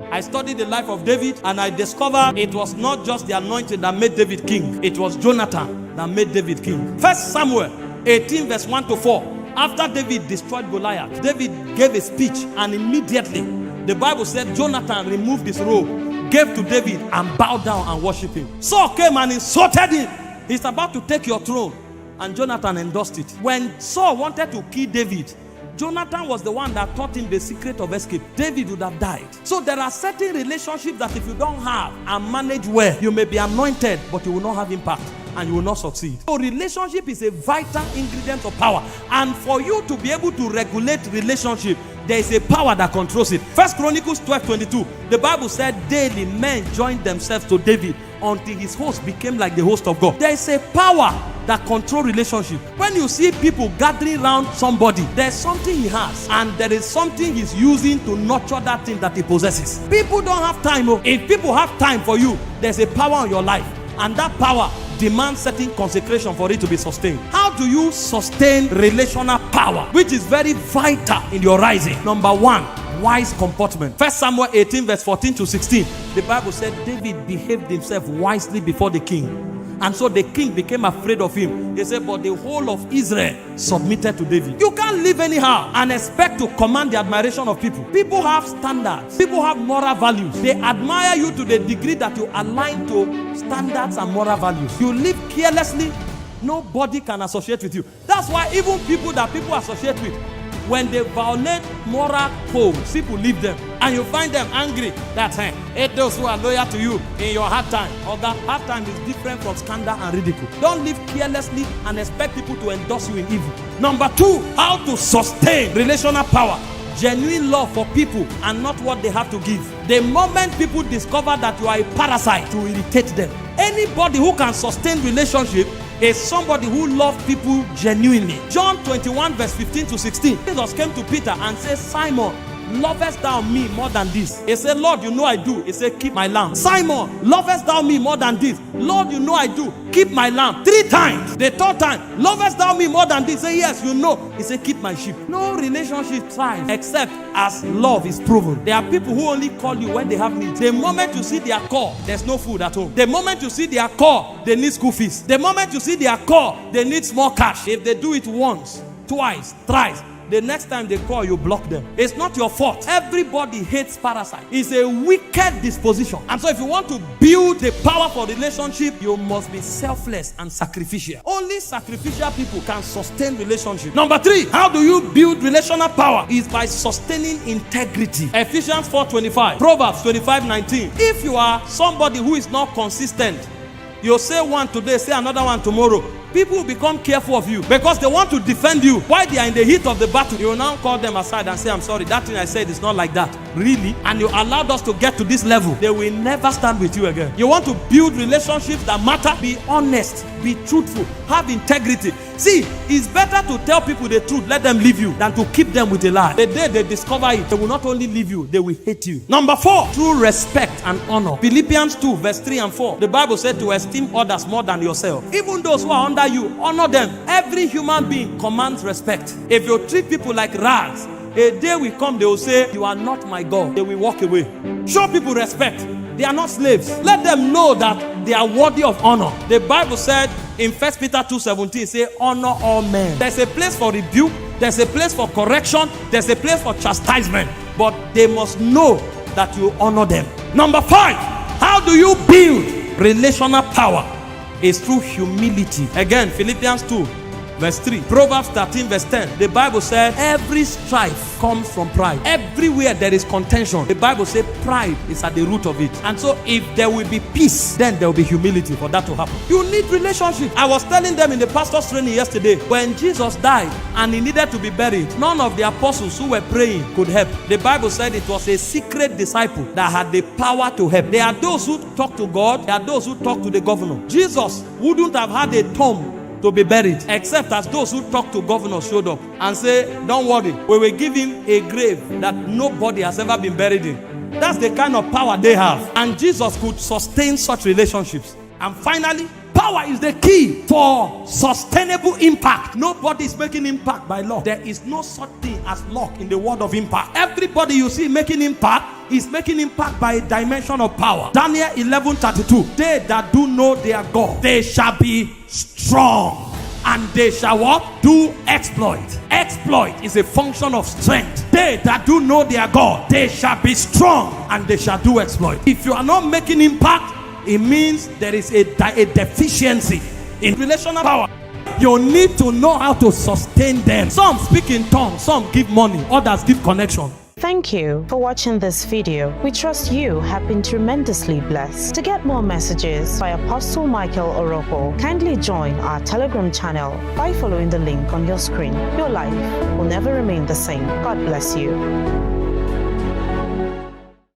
I studied the life of David and I discovered it was not just the anointing that made David king. It was Jonathan that made David king. 1 Samuel 18 verse 1 to 4. After David destroyed Goliath, David gave a speech and immediately the Bible said Jonathan removed his robe, gave to David and bowed down and worshiped him. Saul came and insulted him. He's about to take your throne, and Jonathan endorsed it. When Saul wanted to kill David, Jonathan was the one that taught him the secret of escape. David would have died. So there are certain relationships that if you don't have and manage well, you may be anointed, but you will not have impact and you will not succeed. So relationship is a vital ingredient of power. And for you to be able to regulate relationship, there is a power that controls it. 1 Chronicles 12:22, the Bible said daily men joined themselves to David until his host became like the host of God. There is a power that controls relationship. When you see people gathering around somebody, there's something he has and there is something he's using to nurture that thing that he possesses. People don't have time. If people have time for you, there's a power in your life, and that power demands certain consecration for it to be sustained. How do you sustain relational power, which is very vital in your rising? Number one, wise comportment. 1 Samuel 18 verse 14 to 16, the Bible said David behaved himself wisely before the king. And so the king became afraid of him. He said, but the whole of Israel submitted to David. You can't live anyhow and expect to command the admiration of people. People have standards. People have moral values. They admire you to the degree that you align to standards and moral values. You live carelessly, nobody can associate with you. That's why even people that people associate with, when they violate moral codes, people leave them. And you find them angry that those who are loyal to you in your hard time. Or that hard time is different from scandal and ridicule. Don't live carelessly and expect people to endorse you in evil. Number two, how to sustain relational power. Genuine love for people and not what they have to give. The moment people discover that you are a parasite, to irritate them. Anybody who can sustain relationship is somebody who loves people genuinely. John 21 verse 15 to 16. Jesus came to Peter and said, Simon, lovest thou me more than this? He said, Lord, you know I do. He said, keep my lamb. Simon, lovest thou me more than this? Lord, you know I do. Keep my lamb. 3 times. The third time, lovest thou me more than this? He said, yes, you know. He said, keep my sheep. No relationship thrives except as love is proven. There are people who only call you when they have needs. The moment you see their call, there's no food at home. The moment you see their call, they need school fees. The moment you see their call, they need small cash. If they do it once, twice, thrice, the next time they call, you block them. It's not your fault. Everybody hates parasite. It's a wicked disposition. And so if you want to build the power for relationship, you must be selfless and sacrificial. Only sacrificial people can sustain relationship. Number 3, how do you build relational power? Is by sustaining integrity. Ephesians 4:25, Proverbs 25:19. If you are somebody who is not consistent, you say one today, say another one tomorrow, people will become careful of you because they want to defend you. While they are in the heat of the battle, you will now call them aside and say, I'm sorry, that thing I said is not like that. Really? And you allowed us to get to this level. They will never stand with you again. You want to build relationships that matter? Be honest, be truthful, have integrity. See, it's better to tell people the truth, let them leave you, than to keep them with a lie. The day they discover it, they will not only leave you, they will hate you. Number 4, true respect and honor. Philippians 2 verse 3 and 4. The Bible said to esteem others more than yourself. Even those who are under you, honor them. Every human being commands respect. If you treat people like rags, a day will come, they will say, you are not my God. They will walk away. Show people respect. They are not slaves. Let them know that they are worthy of honor. The Bible said in 1 Peter 2:17, say, honor all men. There's a place for rebuke. There's a place for correction. There's a place for chastisement. But they must know that you honor them. Number 5, how do you build relational power? Is through humility. Again, Philippians 2 verse 3, Proverbs 13 verse 10. The Bible said every strife comes from pride. Everywhere there is contention, the Bible says pride is at the root of it. And so if there will be peace, then there will be humility for that to happen. You need relationship. I was telling them in the pastor's training yesterday, when Jesus died and he needed to be buried, none of the apostles who were praying could help. The Bible said it was a secret disciple that had the power to help. There are those who talk to God, there are those who talk to the governor. Jesus wouldn't have had a tomb to be buried, except as those who talk to governors showed up and say, don't worry, we will give him a grave that nobody has ever been buried in. That's the kind of power they have. And Jesus could sustain such relationships. And finally, power is the key for sustainable impact. Nobody is making impact by luck. There is no such thing as luck in the world of impact. Everybody you see making impact is making impact by a dimension of power. Daniel 11:32. They that do know their God, they shall be strong. And they shall what? Do exploit. Exploit is a function of strength. They that do know their God, they shall be strong and they shall do exploit. If you are not making impact, it means there is a deficiency in relational power. You need to know how to sustain them. Some speak in tongues, some give money, others give connection. Thank you for watching this video. We trust you have been tremendously blessed. To get more messages by Apostle Michael Orokpo, kindly join our Telegram channel by following the link on your screen. Your life will never remain the same. God bless you.